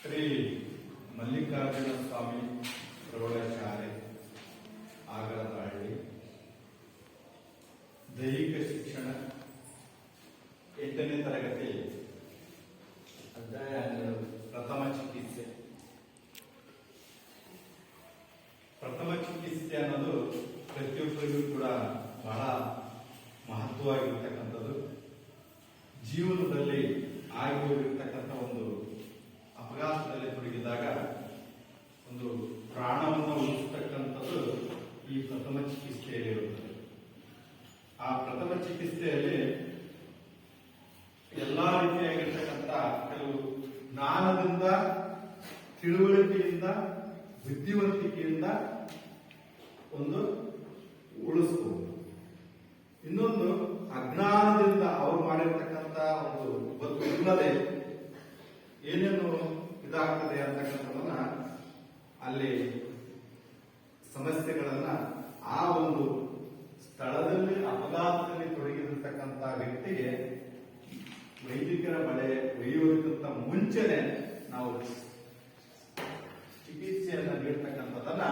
ಶ್ರೀ ಮಲ್ಲಿಕಾರ್ಜುನ ಸ್ವಾಮಿ ಪ್ರೌಢಶಾಲೆ ಆಗರದಹಳ್ಳಿ ದೈಹಿಕ ಶಿಕ್ಷಣ 8ನೇ ತರಗತಿ ಅಧ್ಯಾಯ 12 ಪ್ರಥಮ ಚಿಕಿತ್ಸೆ. ಪ್ರಥಮ ಚಿಕಿತ್ಸೆ ಅನ್ನೋದು ಪ್ರತಿಯೊಬ್ಬರಿಗೂ ಕೂಡ ಬಹಳ ಮಹತ್ವವಾಗಿರ್ತಕ್ಕಂಥದ್ದು. ಜೀವನದಲ್ಲಿ ಆಗಿ ಹೋಗಿರ್ತಕ್ಕಂಥ ಒಂದು ಅಪಘಾತದಲ್ಲಿ ತೊಡಗಿದಾಗ ಒಂದು ಪ್ರಾಣವನ್ನು ಉಳಿಸ್ತಕ್ಕಂಥದ್ದು ಈ ಪ್ರಥಮ ಚಿಕಿತ್ಸೆಯಲ್ಲಿ ಇರುತ್ತದೆ. ಆ ಪ್ರಥಮ ಚಿಕಿತ್ಸೆಯಲ್ಲಿ ಎಲ್ಲಾ ರೀತಿಯಾಗಿರ್ತಕ್ಕಂಥ ಕೆಲವು ಜ್ಞಾನದಿಂದ, ತಿಳುವಳಿಕೆಯಿಂದ, ಬುದ್ಧಿವಂತಿಕೆಯಿಂದ ಒಂದು ಉಳಿಸಬಹುದು. ಇನ್ನೊಂದು ಅಜ್ಞಾನದಿಂದ ಅವರು ಮಾಡಿರ್ತಕ್ಕಂಥ ಒಂದು ಗೊತ್ತಿಲ್ಲದೆ ಏನೇನು ಇದಾಗ್ತದೆ ಅಂತಕ್ಕಂಥದನ್ನ ಅಲ್ಲಿ ಸಮಸ್ಯೆಗಳನ್ನ ಆ ಒಂದು ಸ್ಥಳದಲ್ಲಿ ಅಪಘಾತದಲ್ಲಿ ತೊಡಗಿರತಕ್ಕಂಥ ವ್ಯಕ್ತಿಗೆ ವೈದಿಕರ ಬಳೆ ಒಯ್ಯುವುದಕ್ಕಿಂತ ಮುಂಚೆನೆ ನಾವು ಚಿಕಿತ್ಸೆಯನ್ನು ನೀಡ್ತಕ್ಕಂಥದನ್ನ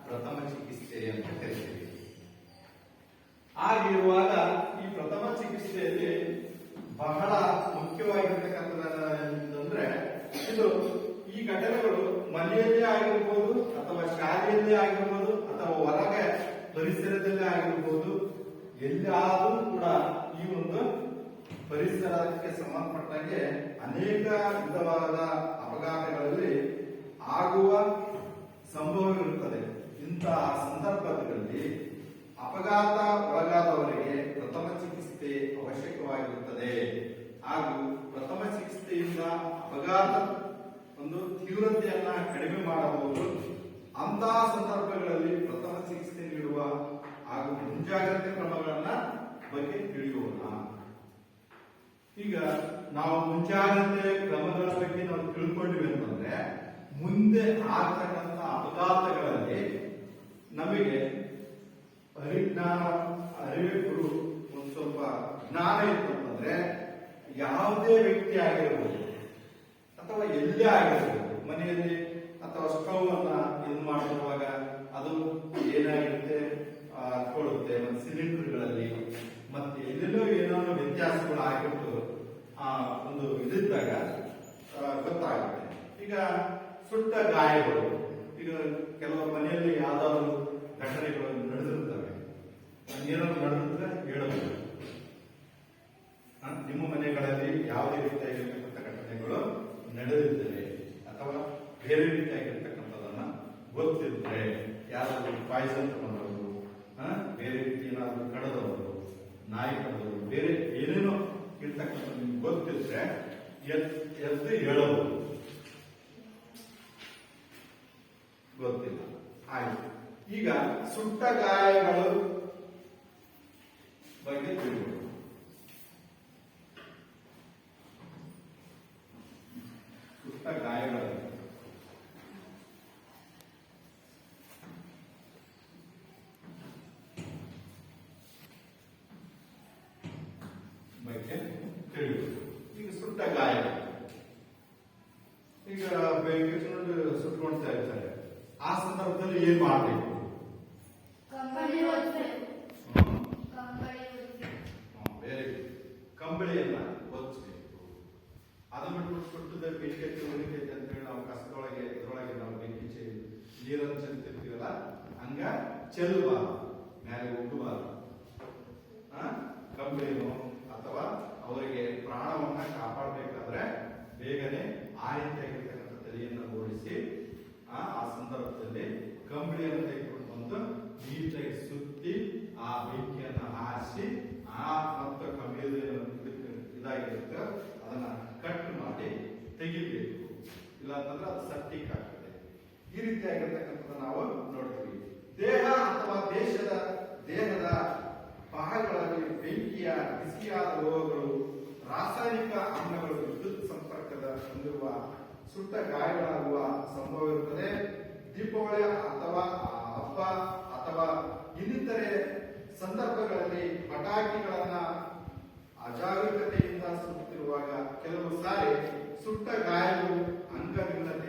ಪ್ರಥಮ ಚಿಕಿತ್ಸೆ ಅಂತ ಕರಿತೀವಿ. ಆಗಿರುವಾಗ ಈ ಪ್ರಥಮ ಚಿಕಿತ್ಸೆಯಲ್ಲಿ ಬಹಳ ಮುಖ್ಯವಾಗಿರ್ತಕ್ಕಂಥದ್ದಂದ್ರೆ ಇದು ಈ ಘಟನೆಗಳು ಮನೆಯಲ್ಲೇ ಆಗಿರ್ಬೋದು ಅಥವಾ ಶಾಲೆಯಲ್ಲೇ ಆಗಿರ್ಬೋದು ಅಥವಾ ಹೊರಗೆ ಪರಿಸರದಲ್ಲೇ ಆಗಿರ್ಬೋದು, ಎಲ್ಲಾದರೂ ಕೂಡ ಈ ಒಂದು ಪರಿಸರಕ್ಕೆ ಸಂಬಂಧಪಟ್ಟಂಗೆ ಅನೇಕ ವಿಧವಾದ ಅಪಘಾತಗಳಲ್ಲಿ ಆಗುವ ಸಂಭವವಿರುತ್ತದೆ. ಇಂತಹ ಸಂದರ್ಭದಲ್ಲಿ ಅಪಘಾತ ಒಳಗಾದವರಿಗೆ ಪ್ರಥಮ ಚಿಕಿತ್ಸೆ ಅವಶ್ಯಕವಾಗಿರುತ್ತದೆ. ಹಾಗೂ ಪ್ರಥಮ ಚಿಕಿತ್ಸೆಯಿಂದ ಅಪಘಾತ ಒಂದು ತೀವ್ರತೆಯನ್ನ ಕಡಿಮೆ ಮಾಡಬಹುದು. ಅಂತಹ ಸಂದರ್ಭಗಳಲ್ಲಿ ಪ್ರಥಮ ಚಿಕಿತ್ಸೆ ನೀಡುವ ಹಾಗೂ ಮುಂಜಾಗ್ರತೆ ಕ್ರಮಗಳನ್ನ ಬಗ್ಗೆ ತಿಳಿಯೋಣ. ಈಗ ನಾವು ಮುಂಜಾಗ್ರತೆ ಕ್ರಮಗಳ ಬಗ್ಗೆ ನಾವು ತಿಳ್ಕೊಂಡ್ವಿ ಅಂತಂದ್ರೆ ಮುಂದೆ ಆಗ್ತಕ್ಕಂಥ ಅಪಘಾತಗಳಲ್ಲಿ ನಮಗೆ ಅರಿವು ಒಂದು ಸ್ವಲ್ಪ ಜ್ಞಾನ ಇತ್ತು ಅಂತಂದ್ರೆ ಯಾವುದೇ ವ್ಯಕ್ತಿ ಆಗಿರಬಹುದು ಅಥವಾ ಎಲ್ಲೇ ಆಗಿರಬಹುದು, ಮನೆಯಲ್ಲಿ ಅಥವಾ ಸ್ಟವ್ ಅನ್ನ ಇದು ಮಾಡಿರುವಾಗ ಅದು ಏನಾಗಿರುತ್ತೆ ಕೊಡುತ್ತೆ, ಮತ್ತೆ ಸಿಲಿಂಡರ್ಗಳಲ್ಲಿ ಮತ್ತೆ ಎಲ್ಲೆಲ್ಲೋ ಏನೋ ವ್ಯತ್ಯಾಸಗಳು ಆಗಿಬಿಟ್ಟು ಒಂದು ಇದಿದ್ದಾಗ ಗೊತ್ತಾಗುತ್ತೆ. ಈಗ ಸುಟ್ಟ ಗಾಯಗಳು, ಈಗ ಕೆಲವು ಮನೆಯಲ್ಲಿ ಯಾವ್ದಾದ್ರು ಘಟನೆಗಳು ನಡೆದಿರ್ತವೆ, ಏನಾದ್ರು ನಡೆದಿದ್ರೆ ಹೇಳಬಹುದು. ನಿಮ್ಮ ಮನೆಗಳಲ್ಲಿ ಯಾವುದೇ ರೀತಿಯಾಗಿರ್ತಕ್ಕಂಥ ಘಟನೆಗಳು ನಡೆದಿರ್ತವೆ ಅಥವಾ ಬೇರೆ ರೀತಿಯಾಗಿರ್ತಕ್ಕಂಥದನ್ನ ಗೊತ್ತಿದ್ರೆ, ಯಾರಾದ್ರೂ ಪಾಯ್ಸನ್ ತಗೊಂಡವರು, ಬೇರೆ ರೀತಿ ಏನಾದ್ರು ಕಡದವರು, ನಾಯಿ ಕಡದವರು, ಬೇರೆ ಏನೇನೋ ಇರ್ತಕ್ಕಂಥ ನಿಮ್ಗೆ ಗೊತ್ತಿದ್ರೆ ಎದ್ದು ಹೇಳಬಹುದು. ಗೊತ್ತಿಲ್ಲ, ಆಯ್ತು. ಈಗ ಸುಟ್ಟ ಗಾಯಗಳು ಬಗ್ಗೆ ತಿಳಿಯೋಣ. ಸುಟ್ಟ ಗಾಯಗಳ ಬಗ್ಗೆ ತಿಳಿಯೋದು. ಈಗ ಸುಟ್ಟ ಗಾಯ, ಈಗ ಬೆಂಕಿ ಸುಟ್ಕೊಳ್ತಾ ಇರ್ತಾರೆ, ಆ ಸಂದರ್ಭದಲ್ಲಿ ಏನ್ ಮಾಡಬೇಕು? ಕಂಬಳಿಯನ್ನ ಒಚ್ಚಬೇಕು. ಅದನ್ನ ಬಿಟ್ಟು ಸುಟ್ಟದ ಬೆಂಕಿ ಉಳಿತೈತೆ ಅಂತ ಹೇಳಿ ನಾವು ಕಸದೊಳಗೆ ಇದ್ರೊಳಗೆ ನಾವು ಬೆಂಕಿ ನೀರನ್ನು ಚೆಲ್ತಿರ್ತೀವಲ್ಲ, ಹಂಗ ಚೆಲ್ಲಬಾರದು, ಮೇಲೆ ಹೋಗಬಾರದು. ಕಂಬಳಿನೋ ಅಥವಾ ಅವರಿಗೆ ಪ್ರಾಣವನ್ನ ಕಾಪಾಡಬೇಕಾದ್ರೆ ಬೇಗನೆ ಆ ರೀತಿಯಾಗಿರ್ತಕ್ಕಂಥ ತಲೆಯನ್ನು ಓಡಿಸಿ ಆ ಸಂದರ್ಭದಲ್ಲಿ ಕಂಬಳಿಯನ್ನು ತೆಗೆದುಕೊಂಡು ಬಂದು ನೀಟಾಗಿ ಸುತ್ತಿ ಆ ಬೆಂಕಿಯನ್ನು ಹಾರಿಸಿ ಮತ್ತು ಕಂಬಳಿ ಇದಾಗಿರುತ್ತೆ ಅದನ್ನ ಕಟ್ ಮಾಡಿ ತೆಗಿಬೇಕು. ಇಲ್ಲ ಅಂತಂದ್ರೆ ಅದು ಸಟ್ಟಿಕ್ ಆಗ್ತದೆ. ಈ ರೀತಿಯಾಗಿರ್ತಕ್ಕಂಥದ್ದು ನಾವು ನೋಡ್ತೀವಿ. ದೇಹ ಅಥವಾ ದೇಹದ ಭಾಗಗಳಲ್ಲಿ ಬೆಂಕಿಯ ಬಿಸಿಯಾದ ರೋಗಗಳು, ರಾಸಾಯನಿಕ ಅಮ್ಲಗಳು, ವಿದ್ಯುತ್ ಸಂಪರ್ಕದ ಹೊಂದಿರುವ ಸುಟ್ಟ ಗಾಯಗಳಾಗುವ ಸಂಭವ ಇರುತ್ತದೆ. ದೀಪಾವಳಿ ಅಥವಾ ಹಬ್ಬ ಅಥವಾ ಇನ್ನಿತರೆ ಸಂದರ್ಭಗಳಲ್ಲಿ ಪಟಾಕಿಗಳನ್ನ ಅಜಾಗರೂಕತೆಯಿಂದ ಸುತ್ತಿರುವಾಗ ಕೆಲವು ಸಾರಿ ಸುಟ್ಟ ಗಾಯಗಳು ಅಂಗವಿಲ್ಲದ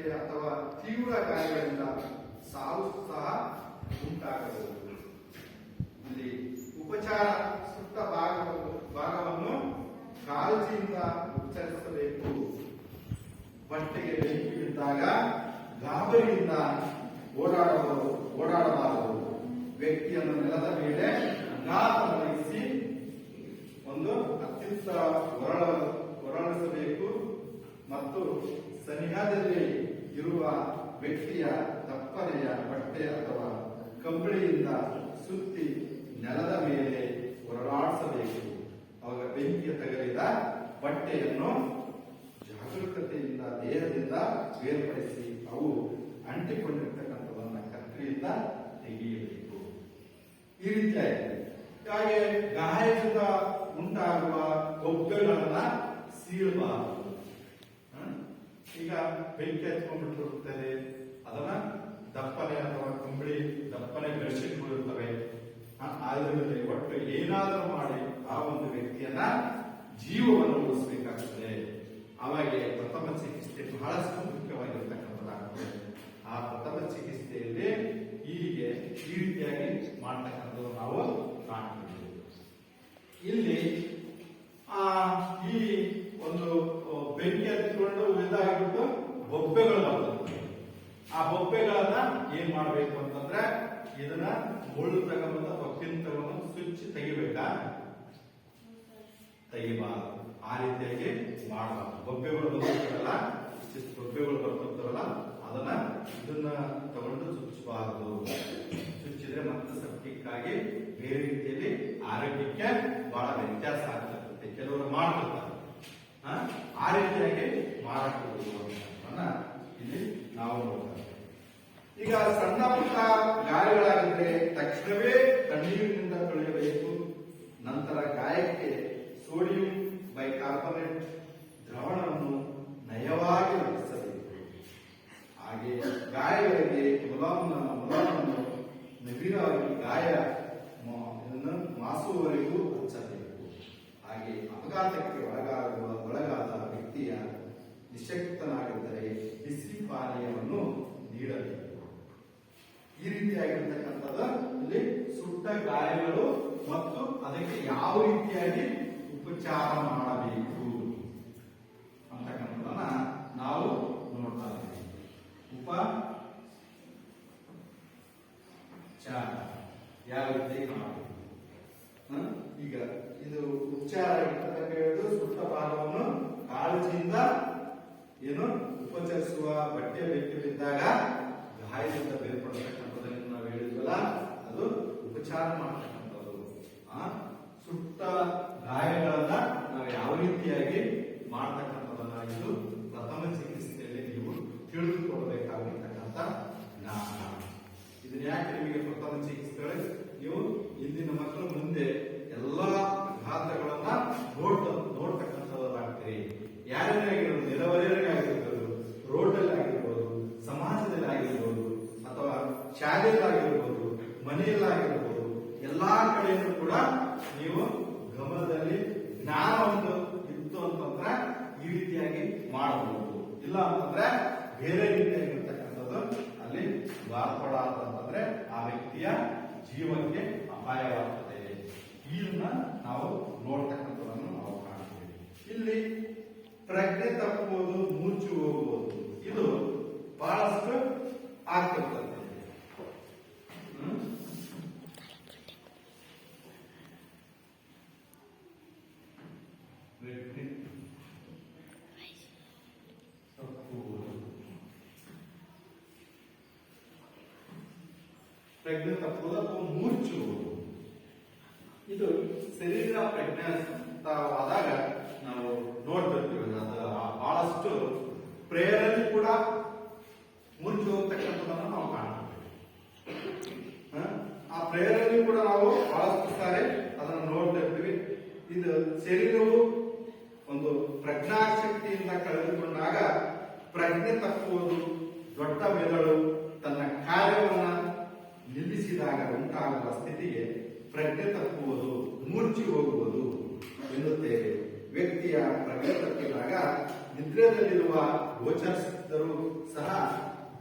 ಬಟ್ಟೆಗೆ ಬೆಂಕಿ ಬಿದ್ದಾಗ ಗಾಬರಿಯಿಂದ ಓಡಾಡಬಾರದು. ವ್ಯಕ್ತಿಯನ್ನು ನೆಲದ ಮೇಲೆ ಅಗಾಧ ಮಲಗಿಸಿ ಒಂದು ಅತ್ಯುತ್ತ ಹೊರಳಿಸಬೇಕು ಮತ್ತು ಸನಿಹದಲ್ಲಿ ಇರುವ ವ್ಯಕ್ತಿಯ ದಪ್ಪನೆಯ ಬಟ್ಟೆ ಅಥವಾ ಕಂಬಳಿಯಿಂದ ಸುತ್ತಿ ನೆಲದ ಮೇಲೆ ಹೊರಳಾಡಿಸಬೇಕು. ಅವಾಗ ಬೆಂಕಿಯ ತಗಲಿದ ಬಟ್ಟೆಯನ್ನು ಜಾಗರೂಕತೆಯಿಂದ ದೇಹದಿಂದ ಬೇರ್ಪಡಿಸಿ ಅವು ಅಂಟಿಕೊಂಡಿರ್ತಕ್ಕಂಥದನ್ನ ಕತ್ತರಿಯಿಂದ ತೆಗೆಯಬೇಕು. ಈ ರೀತಿಯಾಗಿ ಹಾಗೆ ಗಾಯದಿಂದ ಉಂಟಾಗುವ ಬೊಬ್ಬೆಗಳನ್ನ ಸೀಳಬಾರದು. ಈಗ ಬೆಂಕಿ ಹಚ್ಕೊಂಡ್ಬಿಟ್ಟಿರುತ್ತದೆ, ಅದನ್ನ ದಪ್ಪನೆ ಅಥವಾ ಕಂಬಳಿ ದಪ್ಪನೆ ಬೆಡ್ಶೀಟ್ಗಳು ಇರ್ತವೆ, ಆದ್ರಿಂದ ಒಟ್ಟು ಏನಾದರೂ ಮಾಡಿ ಆ ಒಂದು ವ್ಯಕ್ತಿಯನ್ನ ಜೀವವನ್ನು ಉಳಿಸಬೇಕಾಗ್ತದೆ. ಅವಾಗೆ ಪ್ರಥಮ ಚಿಕಿತ್ಸೆ ಬಹಳಷ್ಟು ಮುಖ್ಯವಾಗಿರ್ತಕ್ಕಂಥದ್ದಾಗ್ತದೆ. ಆ ಪ್ರಥಮ ಚಿಕಿತ್ಸೆಯಲ್ಲಿ ಹೀಗೆ ಈ ರೀತಿಯಾಗಿ ಮಾಡ್ತಕ್ಕಂಥದ್ದು ನಾವು ಕಾಣ್ತೀವಿ. ಇಲ್ಲಿ ಈ ಒಂದು ಬೆಂಕಿ ಹತ್ತಿಕೊಂಡು ಇದಾಗಿಬಿಟ್ಟು ಬೊಬ್ಬೆಗಳು ಬರ್ತದೆ. ಆ ಬೊಬ್ಬೆಗಳನ್ನ ಏನ್ ಮಾಡ್ಬೇಕು ಅಂತಂದ್ರೆ ಇದನ್ನ ಮುಳ್ಳು ತಗೊಂಡು ಅಥವಾ ಪಿನ್ ತಗೊಂಡು ಸ್ವಿಚ್ ತೆಗಿಬೇಕಾ? ತೆಗಿಬಾರದು. ಆ ರೀತಿಯಾಗಿ ಮಾಡಬಾರ್ದು. ಬೊಬ್ಬೆಗಳು ಬರ್ತಿರ್ತಾರಲ್ಲ, ಬೊಬ್ಬೆಗಳು ಬರ್ತಿರ್ತಾರಲ್ಲ, ಇದನ್ನ ತಗೊಂಡು ಚುಚ್ಚಬಾರದು. ಚುಚ್ಚಿದ್ರೆ ಮತ್ತೆ ಸೆಪ್ಟಿಕ್ಕಾಗಿ ಬೇರೆ ರೀತಿಯಲ್ಲಿ ಆರೋಗ್ಯಕ್ಕೆ ಬಹಳ ವ್ಯತ್ಯಾಸ ಆಗ್ತದೆ. ಕೆಲವರು ಮಾಡ್ತಿರ್ತಾರೆ, ಆ ರೀತಿಯಾಗಿ ಮಾಡಬಹುದು ಅನ್ನೋದನ್ನ ಇಲ್ಲಿ ನಾವು ನೋಡ್ತೇವೆ. ಈಗ ಸಣ್ಣ ಪುಟ್ಟ ಗಾಯಗಳಾಗಿದ್ರೆ ತಕ್ಷಣವೇ ತಣ್ಣೀರಿನಿಂದ ತೊಳೆಯಬೇಕು. ನಂತರ ಗಾಯಕ್ಕೆ ಸೋಡಿಯಂ ಬೈಕಾರ್ಬನೇಟ್ ದ್ರಾವಣವನ್ನು ನಯವಾಗಿ ರಚಿಸಬೇಕು. ಹಾಗೆ ಗಾಯಗಳಿಗೆ ಮುಲಾಮನ್ನು ನವಿರಾಗಿ ಗಾಯ ಮಾಸುವವರೆಗೂ ಹಚ್ಚಬೇಕು. ಹಾಗೆ ಅಪಘಾತಕ್ಕೆ ಒಳಗಾದ ವ್ಯಕ್ತಿಯ ನಿಶಕ್ತನಾಗಿದ್ದರೆ ಬಿಸಿ ಪಾನೀಯವನ್ನು ನೀಡಬೇಕು. ಈ ರೀತಿಯಾಗಿರ್ತಕ್ಕಂಥದ್ದು ಇಲ್ಲಿ ಸುಟ್ಟ ಗಾಯಗಳು ಮತ್ತು ಅದಕ್ಕೆ ಯಾವ ರೀತಿಯಾಗಿ ಉಪಚಾರ ಮಾಡಬೇಕು ಅಂತಕ್ಕಂಥದನ್ನ ನಾವು ನೋಡ್ತಾ ಇದ್ದೀವಿ. ಉಪಚಾರ ಯಾವ ರೀತಿ ಮಾಡಬೇಕು? ಈಗ ಇದು ಉಪಚಾರ ಹೇಳುದು ಸುಟ್ಟ ಭಾಗವನ್ನು ಕಾಳಜಿಯಿಂದ ಏನು ಉಪಚರಿಸುವ ಬಟ್ಟೆ ಬೆಂಕಿ ಬಿದ್ದಾಗ ಗಾಯದಿಂದ ಬೇರ್ಪಡತಕ್ಕಂಥದ್ದನ್ನು ನಾವು ಹೇಳಿದ್ವಲ್ಲ, ಅದು ಉಪಚಾರ ಮಾಡ್ತಕ್ಕಂಥದ್ದು. ಸುಟ್ಟ ಗಾಯಗಳನ್ನ ನಾವು ಯಾವ ರೀತಿಯಾಗಿ ಮಾಡ್ತಕ್ಕಂಥದನ್ನ ಇದು ಪ್ರಥಮ ಚಿಕಿತ್ಸೆಯಲ್ಲಿ ನೀವು ತಿಳಿದುಕೊಳ್ಬೇಕಾಗಿರ್ತಕ್ಕಂಥ ಜ್ಞಾನ. ಇದನ್ನ ಯಾಕೆ ನಿಮಗೆ ಪ್ರಥಮ ಚಿಕಿತ್ಸೆ ನೀವು ಇಂದಿನ ಮಕ್ಕಳು ಮುಂದೆ ಎಲ್ಲಾ ಘಾತಗಳನ್ನ ನೋಡ್ತಕ್ಕಂಥದ್ದಾಗ್ತೀರಿ. ಯಾರೇ ಆಗಿರ್ಬೋದು, ನೆರೆಹೊರೆಯವರಿಗಾಗಿರ್ಬೋದು, ರೋಡಲ್ಲಿ ಆಗಿರ್ಬೋದು, ಸಮಾಜದಲ್ಲಿ ಆಗಿರ್ಬೋದು, ಅಥವಾ ಶಾಲೆಯಲ್ಲಾಗಿರ್ಬೋದು, ಮನೆಯಲ್ಲಾಗಿರ್ಬೋದು, ಎಲ್ಲಾ ಕಡೆಯೂ ಕೂಡ ನೀವು ಗಮನದಲ್ಲಿ ಜ್ಞಾನ ಒಂದು ಇತ್ತು ಅಂತಂದ್ರೆ ಈ ರೀತಿಯಾಗಿ ಮಾಡಬಹುದು. ಇಲ್ಲ ಅಂತಂದ್ರೆ ಬೇರೆ ರೀತಿಯಾಗಿರ್ತಕ್ಕಂಥದ್ದು ಅಲ್ಲಿ ಬಾರ್ಪಡಾದಂತಂದ್ರೆ ಆ ವ್ಯಕ್ತಿಯ ಜೀವಕ್ಕೆ ಅಪಾಯವಾಗ್ತದೆ. ಇದನ್ನ ನಾವು ನೋಡ್ತಕ್ಕಂಥದ್ದನ್ನು ನಾವು ಕಾಣ್ತೀವಿ. ಇಲ್ಲಿ ಪ್ರಜ್ಞೆ ತಪ್ಪುವುದು, ಮೂರ್ಛೆ ಹೋಗುವುದು, ಇದು ಬಹಳಷ್ಟು ಆಗ್ತಿರ್ತದೆ. ಪ್ರಜ್ಞೆ ತಪ್ಪುವುದು ಅಥವಾ ಮೂರ್ಛೆ ಹೋಗುವುದು, ಇದು ಶರೀರ ಪ್ರಜ್ಞಾವಾದಾಗ ನಾವು ನೋಡ್ತಿರ್ತೀವಿ. ಅದು ಬಹಳಷ್ಟು ಪ್ರೇಯರಲ್ಲಿ ಕೂಡ ಮೂರ್ಛೆ ಹೋಗ್ತಕ್ಕಂಥದ್ದನ್ನು ನಾವು ಕಾಣ್ತೀವಿ. ಆ ಪ್ರೇಯರಲ್ಲಿ ಕೂಡ ನಾವು ಬಹಳಷ್ಟು ಸಾರಿ ಅದನ್ನು ನೋಡ್ತಾ ಇರ್ತೀವಿ. ಇದು ಶರೀರವು ಒಂದು ಪ್ರಜ್ಞಾಶಕ್ತಿಯಿಂದ ಕಳೆದುಕೊಂಡಾಗ ಪ್ರಜ್ಞೆ ತಪ್ಪುವುದು, ದೊಡ್ಡ ಮೆದುಳು ತನ್ನ ಕಾರ್ಯವನ್ನ ನಿಲ್ಲಿಸಿದಾಗ ಉಂಟಾಗುವ ಸ್ಥಿತಿಗೆ ಪ್ರಜ್ಞೆ ತಪ್ಪುವುದು, ಮೂರ್ಛೆ ಹೋಗುವುದು ಎನ್ನುತ್ತೇವೆ. ವ್ಯಕ್ತಿಯ ಪ್ರಜ್ಞೆ ತಪ್ಪಿದಾಗ ನಿದ್ರೆಯಲ್ಲಿರುವ ಗೋಚರಿಸಿದ್ದರೂ ಸಹ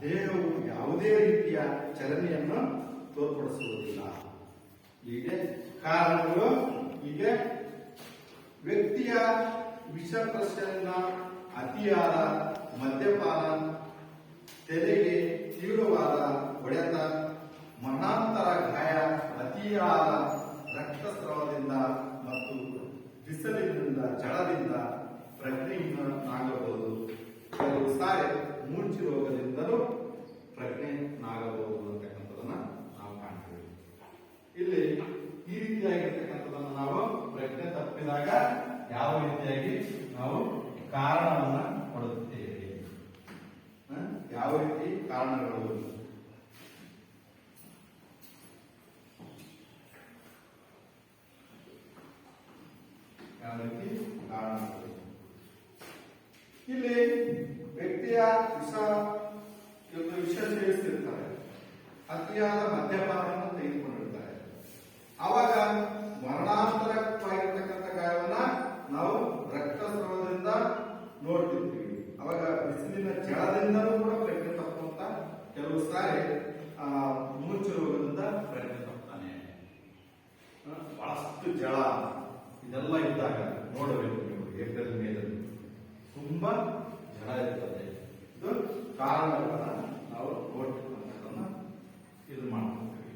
ದೇಹವು ಯಾವುದೇ ರೀತಿಯ ಚಲನೆಯನ್ನು ತೋರ್ಪಡಿಸುವುದಿಲ್ಲ. ಹೀಗೆ ಕಾರಣಗಳು, ಹೀಗೆ ವ್ಯಕ್ತಿಯ ವಿಷಪ್ರಸನ್ನ ಅತಿಯಾದ ಮದ್ಯಪಾನ, ತಲೆಗೆ ತೀವ್ರವಾದ ಹೊಡೆತ, ಮರಣಾಂತರ ಗಾಯ, ಅತಿಯಾದ ರಕ್ತಸ್ರಾವದಿಂದ ಮತ್ತು ಬಿಸಿಲಿನಿಂದ ಜಳದಿಂದ ಪ್ರಜ್ಞೆಹೀನನಾಗಬಹುದು. ಕೆಲವು ಸಾರಿ ಮೂರ್ಛೆ ರೋಗದಿಂದಲೂ ಪ್ರಜ್ಞೆನಾಗಬಹುದು ಅಂತಕ್ಕಂಥದನ್ನ ನಾವು ಕಾಣ್ತೀವಿ. ಇಲ್ಲಿ ಈ ರೀತಿಯಾಗಿರ್ತಕ್ಕಂಥದನ್ನ ನಾವು ಪ್ರಜ್ಞೆ ತಪ್ಪಿದಾಗ ಯಾವ ರೀತಿಯಾಗಿ ನಾವು ಕಾರಣವನ್ನ ಕೊಡುತ್ತೇವೆ, ಯಾವ ರೀತಿ ಕಾರಣಗಳು, ಯಾವ ರೀತಿ ಕಾರಣಗಳು. ಇಲ್ಲಿ ವ್ಯಕ್ತಿಯ ವಿಷ ಸೇವಿಸ್ತಿರ್ತಾರೆ, ಅತಿಯಾದ ಮದ್ಯಪಾನವನ್ನು ತೆಗೆದುಕೊಂಡಿರ್ತಾರೆ. ಅವಾಗ ಮರಣಾಂತರವಾಗಿರ್ತಕ್ಕಂಥ ಗಾಯವನ್ನ ನಾವು ರಕ್ತಸ್ರಾವದಿಂದ ನೋಡ್ತಿರ್ತೀವಿ. ಅವಾಗ ಬಿಸಿಲಿನ ಜಳದಿಂದಲೂ ಕೂಡ ಪ್ರಜ್ಞೆ ತಪ್ಪುವಂತ ಕೆಲವು ಸಾರಿ ಮೂರ್ಛೆ ರೋಗದಿಂದ ಪ್ರಜ್ಞೆ ತಪ್ಪಾನೆ. ಬಹಳಷ್ಟು ಜಳ ಇದೆಲ್ಲ ಇದ್ದಾಗ ನೋಡಬೇಕು ನೀವು. ಏಪ್ರಿಲ್ ಮೇದಲ್ಲಿ ತುಂಬಾ ಜಳ ಇರ್ತದೆ. ಇದು ಕಾರಣಗಳನ್ನ ನಾವು ನೋಡ್ತಕ್ಕಂಥದ್ದನ್ನ ಇದು ಮಾಡ್ತೀವಿ.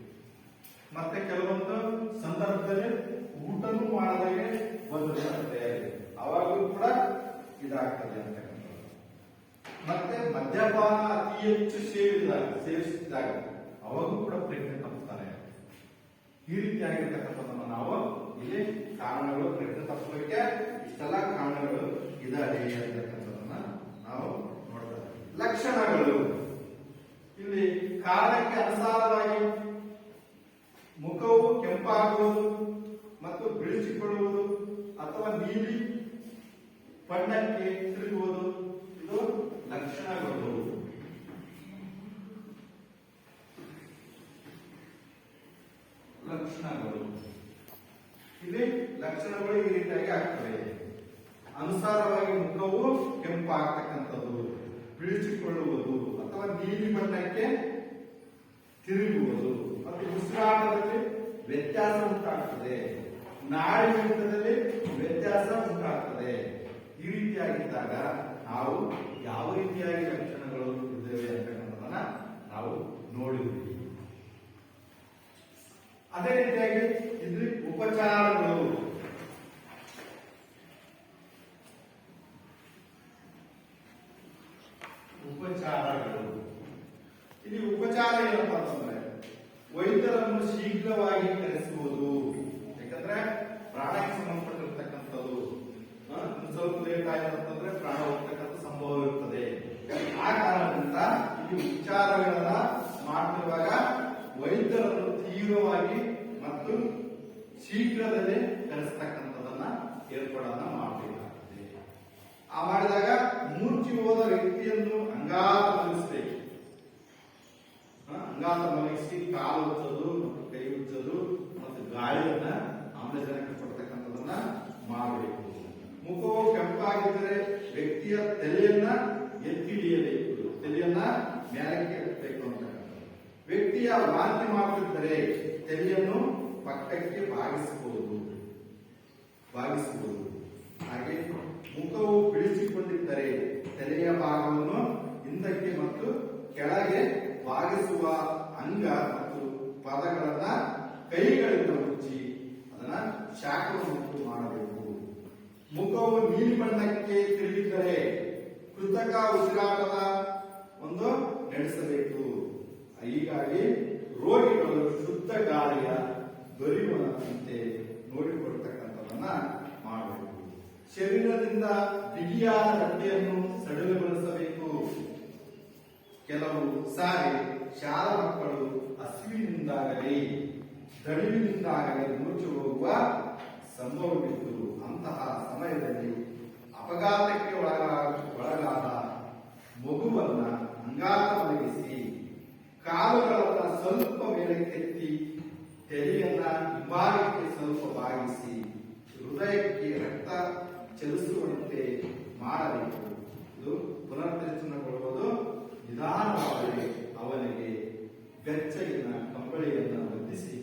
ಮತ್ತೆ ಕೆಲವೊಂದು ಸಂದರ್ಭದಲ್ಲಿ ಊಟನೂ ಮಾಡದಾಗೆ ಬಂದಿರುತ್ತೆ, ಅವಾಗೂ ಕೂಡ ಇದಾಗ್ತದೆ ಅಂತಕ್ಕಂಥದ್ದು. ಮತ್ತೆ ಮದ್ಯಪಾನ ಅತಿ ಹೆಚ್ಚು ಸೇವಿಸಿದಾಗ ಅವಾಗೂ ಕೂಡ ಪ್ರಜ್ಞೆ ತಪ್ಪುತ್ತಾರೆ. ಈ ರೀತಿಯಾಗಿರ್ತಕ್ಕಂಥದ್ದನ್ನು ನಾವು ಇಲ್ಲಿ ಕಾರಣಗಳು, ಪ್ರಜ್ಞೆ ತಪ್ಪಲಿಕ್ಕೆ ಇಷ್ಟೆಲ್ಲ ಕಾರಣಗಳು ಇದಾವೆ ಅಂತಕ್ಕಂಥದ್ದನ್ನ ನಾವು ನೋಡ್ತಾರೆ. ಲಕ್ಷಣಗಳು ಇಲ್ಲಿ ಕಾರಣಕ್ಕೆ ಅನುಸಾರವಾಗಿ ಮುಖವು ಕೆಂಪಾಗುವುದು ಮತ್ತು ಬಿಳಿಸಿಕೊಳ್ಳುವುದು ಅಥವಾ ನೀಲಿ ಬಣ್ಣಕ್ಕೆ ತಿರುಗುವುದು, ಇದು ಲಕ್ಷಣಗಳು. ಇಲ್ಲಿ ಲಕ್ಷಣಗಳು ಈ ರೀತಿಯಾಗಿ ಆಗ್ತವೆ. ಅನುಸಾರವಾಗಿ ಮುಖವು ಕೆಂಪಾಗ್ತಕ್ಕಂಥದ್ದು, ಬಿಳಿಸಿಕೊಳ್ಳುವುದು ಅಥವಾ ನೀಲಿ ಬಣ್ಣಕ್ಕೆ ತಿರುಗುವುದು ಮತ್ತು ಉಸಿರಾಟದಲ್ಲಿ ವ್ಯತ್ಯಾಸ ಉಂಟಾಗ್ತದೆ, ನಾಡಿ ಮಿಡಿತದಲ್ಲಿ ವ್ಯತ್ಯಾಸ ಉಂಟಾಗ್ತದೆ. ಈ ರೀತಿಯಾಗಿದ್ದಾಗ ನಾವು ಯಾವ ರೀತಿಯಾಗಿ ಲಕ್ಷಣಗಳು ಇದ್ದೇವೆ ಅಂತಕ್ಕಂಥದನ್ನ ನಾವು ನೋಡಿದ್ವಿ. ಅದೇ ರೀತಿಯಾಗಿ ಇಲ್ಲಿ ಉಪಚಾರಗಳು, ಇಲ್ಲಿ ಉಪಚಾರ ಏನಪ್ಪಾ ಅಂತಂದ್ರೆ ವೈದ್ಯರನ್ನು ಶೀಘ್ರವಾಗಿ ಕರೆಸುವುದು. ಯಾಕಂದ್ರೆ ಪ್ರಾಣಕ್ಕೆ ಸಂಬಂಧಪಟ್ಟಿರ್ತಕ್ಕಂಥದ್ದು, ಸ್ವಲ್ಪ ಲೇಟ್ ಆಯ್ತಂತಂದ್ರೆ ಪ್ರಾಣ ಹೋಗ್ತಕ್ಕಂಥ ಸಂಭವ ಇರುತ್ತದೆ. ಆ ಕಾರಣದಿಂದ ಇಲ್ಲಿ ಉಪಚಾರಗಳನ್ನ ಮಾಡ್ತಿರುವಾಗ ವೈದ್ಯರನ್ನು ತೀವ್ರವಾಗಿ ಮತ್ತು ಶೀಘ್ರದಲ್ಲೇ ಕರೆಸ್ತಕ್ಕಂಥದನ್ನ ಏರ್ಪಾಡನ್ನ ಮಾಡಬೇಕಾಗ್ತದೆ. ಆ ಮಾಡಿದಾಗ ಮೂರ್ಛೆ ಹೋದ ವ್ಯಕ್ತಿಯನ್ನು ಅಂಗಾತ ಮಲಗಿಸಬೇಕು. ಅಂಗಾತ ಮಲಗಿಸಿ ಕಾಲು ಉಚ್ಚೋದು ಮತ್ತು ಕೈ ಉಚ್ಚೋದು ಮತ್ತು ಗಾಳಿಯನ್ನ ಆಮ್ಲಜನಕ ಕೊಡ್ತಕ್ಕಂಥದನ್ನ ಮಾಡಬೇಕು. ಮುಖವು ಕೆಂಪಾಗಿದ್ದರೆ ವ್ಯಕ್ತಿಯ ತಲೆಯನ್ನ ಎತ್ತಿ ಹಿಡಿಯಬೇಕು, ತಲೆಯನ್ನ ಮೇಲಕ್ಕೆ ಎತ್ತಬೇಕು ಅಂತಕ್ಕಂಥದ್ದು. ವ್ಯಕ್ತಿಯ ವಾಂತಿ ಮಾಡುತ್ತಿದ್ದರೆ ತಲೆಯನ್ನು ಪಕ್ಕಕ್ಕೆ ಬಾಗಿಸಬಹುದು. ಹಾಗೆ ಮುಖವು ಬಿಳಿಸಿಕೊಂಡಿದ್ದರೆ ತಲೆಯ ಭಾಗವನ್ನು ಹಿಂದಕ್ಕೆ ಮತ್ತು ಕೆಳಗೆ ಬಾಗಿಸುವ ಅಂಗ ಮತ್ತು ಪದಗಳನ್ನ ಕೈಗಳಿಂದ ಮುಚ್ಚಿ ಅದನ್ನ ಶಾಖವನ್ನು ಮಾಡಬೇಕು. ಮುಖವು ನೀಲಿ ಬಣ್ಣಕ್ಕೆ ತಿರುಗಿದ್ದರೆ ಕೃತಕ ಉಸಿರಾಟದ ಒಂದು ನಡೆಸಬೇಕು. ಹೀಗಾಗಿ ರೋಗಿಗಳು ಶುದ್ಧ ಗಾಳಿಯ ದೊರೆಯುವಂತೆ ನೋಡಿಕೊಳ್ತಕ್ಕಂಥದನ್ನ ಮಾಡಬೇಕು. ಶರೀರದಿಂದ ಬಿಗಿಯಾದ ಬಟ್ಟೆಯನ್ನು ಸಡಿಲಗೊಳಿಸಬೇಕು. ಕೆಲವು ಸಾರಿ ಶಾಲಾ ಮಕ್ಕಳು ಹಸಿವಿನಿಂದಾಗಲಿ ದಣಿವಿನಿಂದಾಗಲಿ ಮೂರ್ಛೆ ಹೋಗುವ ಸಂಭವವಿದ್ದು ಅಂತಹ ಸಮಯದಲ್ಲಿ ಅಪಘಾತಕ್ಕೆ ಒಳಗಾದ ಮಗುವನ್ನ ಅಂಗಾತ ಮಲಗಿಸಿ ಕಾಲುಗಳನ್ನ ಸ್ವಲ್ಪ ಮೇಲಕ್ಕೆತ್ತಿ ತೆರೆಯನ್ನ ಹಿಂಭಾಗಕ್ಕೆ ಸ್ವಲ್ಪ ಬಾಗಿಸಿ ಹೃದಯಕ್ಕೆ ರಕ್ತ ಚಲಿಸುವಂತೆ ಮಾಡಬೇಕು. ಇದು ಪುನರ್ಚೇತನಗೊಳ್ಳುವುದು ನಿಧಾನವಾಗಿ ಅವನಿಗೆ ಬೆಚ್ಚಗಿನ ಕಂಬಳಿಯನ್ನು ಹೊದಿಸಿ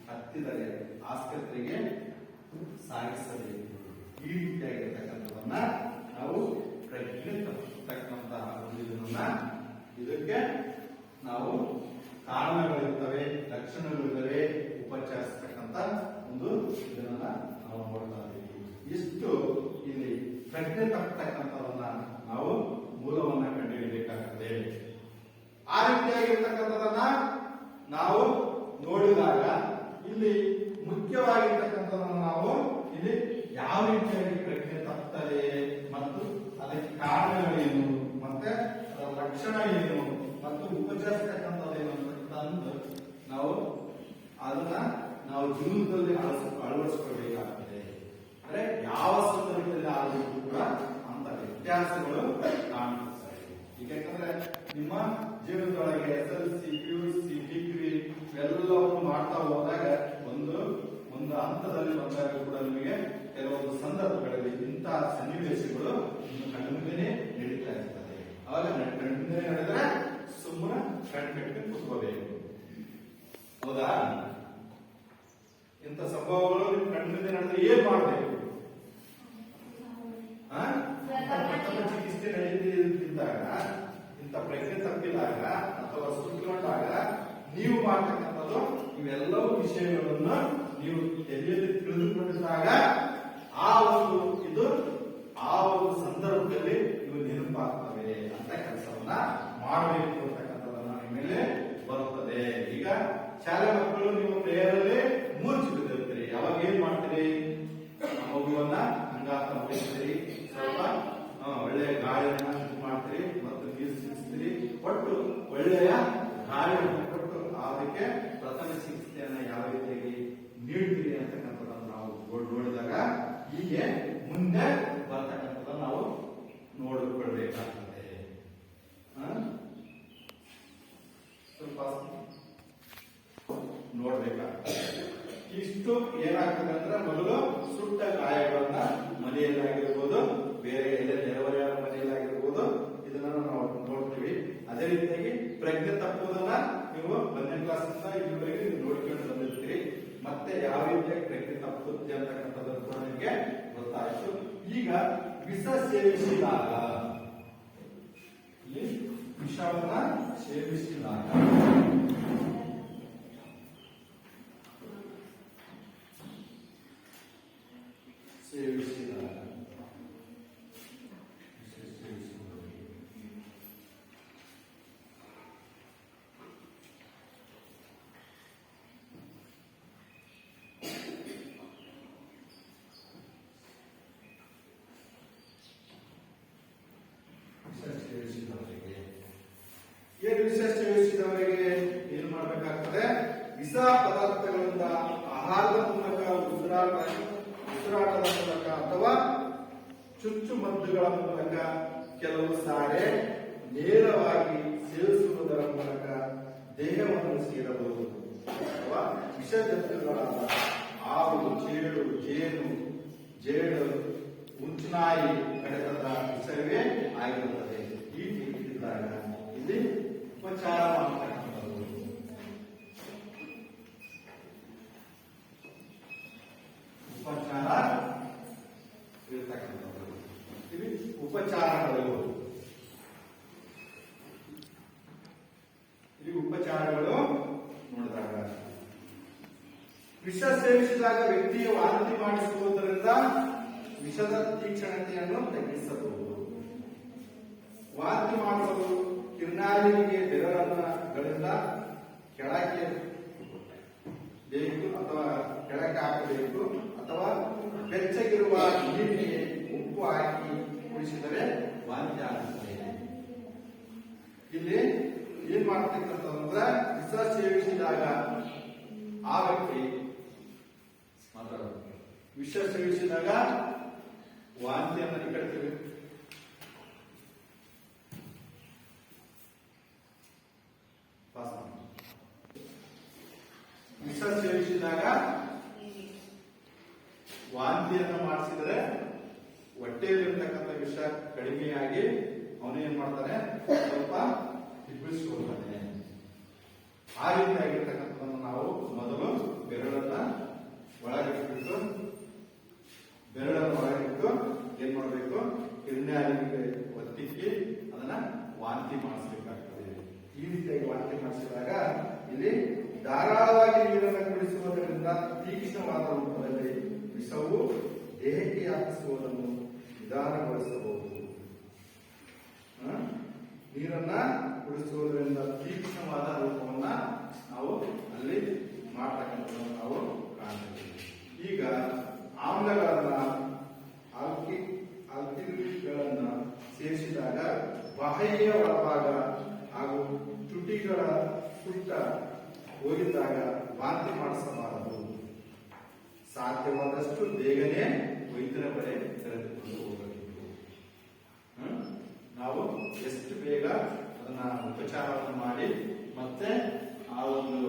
ಹತ್ತಿದರೆ ಆಸ್ಪತ್ರೆಗೆ ಸಾಗಿಸಬೇಕು. ಈ ರೀತಿಯಾಗಿರ್ತಕ್ಕಂಥದನ್ನ ನಾವು ಪ್ರಜ್ಞೆ ತಪ್ಪತಕ್ಕಂತಹ ಇದನ್ನ ಇದಕ್ಕೆ ನಾವು ಕಾರಣಗಳಿರ್ತವೆ, ಲಕ್ಷಣಗಳಿರ್ತವೆ, ಉಪಚರಿಸ್ತಕ್ಕಂಥ ಒಂದು ಇದನ್ನ ನಾವು ನೋಡ್ತಾ ಇದ್ದೀವಿ. ಇಷ್ಟು ಇಲ್ಲಿ ಪ್ರಜ್ಞೆ ತಪ್ಪತಕ್ಕಂಥದನ್ನ ನಾವು ಮೂಲವನ್ನ ಕಂಡುಹಿಡಿಯಬೇಕಾಗ್ತದೆ. ಆ ರೀತಿಯಾಗಿರ್ತಕ್ಕಂಥದನ್ನ ನಾವು ನೋಡಿದಾಗ ಇಲ್ಲಿ ಮುಖ್ಯವಾಗಿರ್ತಕ್ಕಂಥದನ್ನು ನಾವು ಇಲ್ಲಿ ಯಾವ ರೀತಿಯಾಗಿ ಪ್ರಜ್ಞೆ ತಪ್ಪುತ್ತದೆ ಮತ್ತು ಅದಕ್ಕೆ ಕಾರಣಗಳೇನು ಮತ್ತೆ ಅದರ ಲಕ್ಷಣ ಏನು ಮತ್ತು ಉಪಚರಿಸ್ತಕ್ಕಂಥದ್ದೇನು ಅಂತ ನಾವು ಅದನ್ನ ನಾವು ಜೀವನದಲ್ಲಿ ಅಳವಡಿಸಿಕೊಳ್ಬೇಕಾಗ್ತದೆ. ಅಂದ್ರೆ ಯಾವ ಸಂದರ್ಭದಲ್ಲಿ ಆದರೂ ಕೂಡ ಅಂತ ವ್ಯತ್ಯಾಸಗಳು ಕಾಣುತ್ತವೆ. ಈಗ ಯಾಕಂದ್ರೆ ನಿಮ್ಮ ಜೀವನದೊಳಗೆ SLC, PUC, ಡಿಗ್ರಿ ಇವೆಲ್ಲವನ್ನು ಮಾಡ್ತಾ ಹೋದಾಗ ಒಂದು ಹಂತದಲ್ಲಿ ಬಂದಾಗ ಕೂಡ ನಿಮಗೆ ಕೆಲವೊಂದು ಸಂದರ್ಭಗಳಲ್ಲಿ ಇಂತಹ ಸನ್ನಿವೇಶಗಳು ಕಣ್ಮುಂದೆನೇ ನಡೀತಾ ಇರ್ತದೆ. ಅವಾಗ ಕಣ್ಮುಂದೆ ನಡೆದ್ರೆ ಸುಮ್ಮನೆ ಕಣ್ಕಟ್ಟಿ ಕೂತ್ಕೋಬೇಕು. ಹೌದಾ? ಇಂಥ ಸಂಭವಗಳು ನಿಮ್ ಕಣ್ಮುಂದೆ ನಡೆದ್ರೆ ಏನ್ ಮಾಡಬೇಕು? ಚಿಕಿತ್ಸೆ ನಡೆಯುತ್ತಿದ್ದಾಗ, ಇಂಥ ಪ್ರಜ್ಞೆ ತಪ್ಪಿದಾಗ ಅಥವಾ ಸುತ್ತಕೊಂಡಾಗ ನೀವು ಮಾಡತಕ್ಕಂಥದ್ದು ಇವೆಲ್ಲವೂ ವಿಷಯಗಳನ್ನು ನೀವು ತಲೆಯಲ್ಲಿ ತಿಳಿದುಕೊಂಡಿದ್ದಾಗ ಆ ಒಂದು ಸಂದರ್ಭದಲ್ಲಿ ಇವು ನೆನಪಾಗ್ತವೆ ಅಂತ ಕೆಲಸವನ್ನ ಮಾಡಬೇಕು ಅಂತಕ್ಕಂಥದನ್ನ ನಿಮ್ಮಲ್ಲಿ ಬರುತ್ತದೆ. ಈಗ ಶಾಲೆ ಮಕ್ಕಳು ನೀವು ಪ್ರೇಯರಲ್ಲಿ ಮೂರ್ಛಿತಿರ್ತೀರಿ. ಯಾವಾಗ ಏನ್ ಮಾಡ್ತೀರಿ? ಮಗುವನ್ನ ಅಂಗಾತ ಹೊಡಿಸ್ತೀರಿ, ಸ್ವಲ್ಪ ಒಳ್ಳೆಯ ಗಾಳಿಯನ್ನ ಮಾಡ್ತೀರಿ ಮತ್ತು ನೀರು ಸಿಗಿಸ್ತೀರಿ. ಒಟ್ಟು ಒಳ್ಳೆಯ ಗಾಳಿಯನ್ನು ಕೊಟ್ಟು ಅದಕ್ಕೆ ಪ್ರಥಮ ಚಿಕಿತ್ಸೆಯನ್ನ ಯಾವ ರೀತಿಯಾಗಿ ನೀಡ್ತೀರಿ ಅಂತಕ್ಕಂಥದ್ದನ್ನು ನಾವು ನೋಡಿದಾಗ ಹೀಗೆ ಮುಂದೆ ಬರ್ತಕ್ಕಂಥದ್ದನ್ನು ನಾವು ನೋಡಿಕೊಳ್ಬೇಕಾಗ್ತದೆ. ಸ್ವಲ್ಪ ನೋಡ್ಬೇಕಾಗ್ತದೆ. ಇಷ್ಟು ಏನಾಗ್ತದೆ ಅಂದ್ರೆ ಮೊದಲು ಸುಟ್ಟ ಗಾಯಗಳನ್ನ ಮನೆಯಲ್ಲಾಗಿರ್ಬೋದು, ಬೇರೆ ಎಲ್ಲ ನೆರೆಹೊರೆಯವರ ಮನೆಯಲ್ಲಾಗಿರ್ಬೋದು, ಇದನ್ನ ನಾವು ನೋಡ್ತೀವಿ. ಅದೇ ರೀತಿಯಾಗಿ ಪ್ರಜ್ಞೆ ತಪ್ಪುವುದನ್ನ ನೀವು 1ನೇ ಕ್ಲಾಸಿಂದ ಇಲ್ಲಿವರೆಗೆ ನೀವು ನೋಡ್ಕೊಂಡು ಬಂದಿರ್ತೀರಿ. ಮತ್ತೆ ಯಾವ ರೀತಿಯಾಗಿ ಪ್ರಜ್ಞೆ ತಪ್ಪುತ್ತೆ ಅಂತಕ್ಕಂಥದ್ದು ಕೂಡ ನಿಮಗೆ ಗೊತ್ತಾಯ್ತು. ಈಗ ವಿಷ ಸೇವಿಸಿದಾಗ, ವಿಷವನ್ನ ಸೇವಿಸಿದಾಗ ಸೇವಿಸಿದವರಿಗೆ ಏನು ಮಾಡಬೇಕಾಗ್ತದೆ? ವಿಷ ಪದಾರ್ಥಗಳಿಂದ ಆಹಾರದ ಮೂಲಕ, ಉಸಿರಾಟದ ಮೂಲಕ ಅಥವಾ ಚುಚ್ಚುಮದ್ದುಗಳ ಮೂಲಕ, ಕೆಲವು ಸಾರಿ ನೇರವಾಗಿ ಸೇವಿಸುವುದರ ಮೂಲಕ ದೇಹವನ್ನು ಸೇರಬಹುದು. ಅಥವಾ ವಿಷ ಜಂತುಗಳಾದ ಹಾವು, ಚೇಳು, ಜೇಡು, ಉಂಚನಾಯಿ ಕಡೆದ ವಿಷಯವೇ ಆಗಿರುತ್ತದೆ. ಈ ರೀತಿಯಿದ್ದಾಗ ಇಲ್ಲಿ ಉಪಚಾರ ಮಾಡತಕ್ಕಂಥದ್ದು, ಉಪಚಾರ ಇರತಕ್ಕಂಥದ್ದು, ಇಲ್ಲಿ ಉಪಚಾರಗಳು ನೋಡಿದಾಗ ವಿಷ ಸೇವಿಸಿದಾಗ ವ್ಯಕ್ತಿಯು ವಾಂತಿ ಮಾಡಿಸುವುದರಿಂದ ವಿಷದ ತೀಕ್ಷ್ಣತೆಯನ್ನು ತಗ್ಗಿಸಬಹುದು. ವಾಂತಿ ಮಾಡುವುದು ಕಿರ್ನಾಲಿಗೆ ಬೆರಳಿನಿಂದ ಕೆಳಕ್ಕೆ ಬೇಕು ಅಥವಾ ಕೆಳಕ್ಕೆ ಹಾಕಬೇಕು, ಅಥವಾ ಬೆಚ್ಚಗಿರುವ ನೀರಿಗೆ ಉಪ್ಪು ಹಾಕಿ ಕುಡಿಸಿದರೆ ವಾಂತಿ ಆಗುತ್ತದೆ. ಇಲ್ಲಿ ಏನ್ ಮಾಡ್ತಕ್ಕಂಥದ್ದಂದ್ರೆ ವಿಷ ಸೇವಿಸಿದಾಗ ಆ ವ್ಯಕ್ತಿ ವಿಷ ಸೇವಿಸಿದಾಗ ವಾಂತಿಯನ್ನು ನಿಕಡ್ತೀವಿ. ವಿಷ ಸೇವಿಸಿದಾಗ ವಾಂತಿಯನ್ನು ಮಾಡಿಸಿದರೆ ಹೊಟ್ಟೆಯಲ್ಲಿರ್ತಕ್ಕಂಥ ವಿಷ ಕಡಿಮೆಯಾಗಿ ಅವನೇನ್ ಮಾಡ್ತಾನೆ, ಸ್ವಲ್ಪ ಹಿಬ್ಬಿಸ್ಕೊಳ್ತಾನೆ. ಆ ರೀತಿಯಾಗಿರ್ತಕ್ಕಂಥದ್ದನ್ನು ನಾವು ಮೊದಲು ಬೆರಳನ್ನ ಒಳಗಿಟ್ಟು ಏನ್ ಮಾಡಬೇಕು, ಕಿರ್ನಾಲಿಗೆ ಒತ್ತಿಕ್ಕಿ ಅದನ್ನ ವಾಂತಿ ವಿಷವು ದೇಹಕ್ಕೆ ವ್ಯಾಪಿಸುವುದನ್ನು ನಿಧಾನಗೊಳಿಸಬಹುದು. ನೀರನ್ನ ಕುಡಿಸುವುದರಿಂದ ತೀಕ್ಷ್ಣವಾದ ರೂಪವನ್ನ ನಾವು ಅಲ್ಲಿ ಮಾಡ್ತಕ್ಕಂಥದ್ದನ್ನು ನಾವು ಕಾಣ್ತೀವಿ. ಈಗ ಆಮ್ಲಗಳನ್ನ ಆಲ್ಕಿಲ್ಗಳನ್ನ ಸೇರಿಸಿದಾಗ ಬಾಹ್ಯ ಒಳಭಾಗ ಹಾಗೂ ತುಟಿಗಳ ಸುಟ್ಟ ಹೋಗಿದ್ದಾಗ ವಾಂತಿ ಮಾಡಿಸಬಾರದು. ಸಾಧ್ಯವಾದಷ್ಟು ಬೇಗನೆ ವೈದ್ಯರ ಬಳಿ ಕರೆದುಕೊಂಡು ಹೋಗಬೇಕು. ನಾವು ಎಷ್ಟು ಬೇಗ ಅದನ್ನ ಉಪಚಾರವನ್ನು ಮಾಡಿ ಮತ್ತೆ ಆ ಒಂದು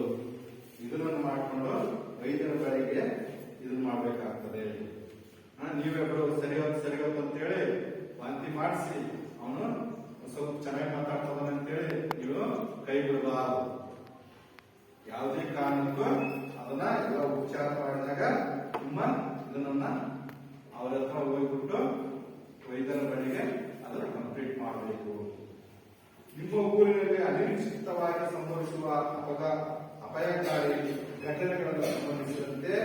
ಇದನ್ನು ಮಾಡಿಕೊಂಡು ವೈದ್ಯರ ಬಳಿಗೆ ಇದನ್ನ ಮಾಡಬೇಕಾಗ್ತದೆ. ನೀವೆಬ್ಬರು ಸರಿ ಅಂತೇಳಿ ವಾಂತಿ ಮಾಡಿಸಿ ಅವನು ಸ್ವಲ್ಪ ಚೆನ್ನಾಗಿ ಮಾತಾಡ್ತಾನೆ ಅಂತೇಳಿ ನೀವು ಕೈ ಬಿಡಬಾರದು. ಯಾವುದೇ ಕಾರಣಕ್ಕೂ ಅದನ್ನ ಎಲ್ಲ ಉಪಚಾರ ಮಾಡಿದಾಗ ನಿಮ್ಮ ಇದನ್ನ ಅವರ ಹತ್ರ ಹೋಗ್ಬಿಟ್ಟು ವೈದ್ಯರ ಬಳಿಗೆ ಅದನ್ನು ಕಂಪ್ಲೀಟ್ ಮಾಡಬೇಕು. ನಿಮ್ಮ ಊರಿನಲ್ಲಿ ಅನಿರೀಕ್ಷಿತವಾಗಿ ಸಂಭವಿಸುವ ಅಪಾಯಕಾರಿ ಘಟನೆಗಳನ್ನು ಸಂಬಂಧಿಸಿದಂತೆ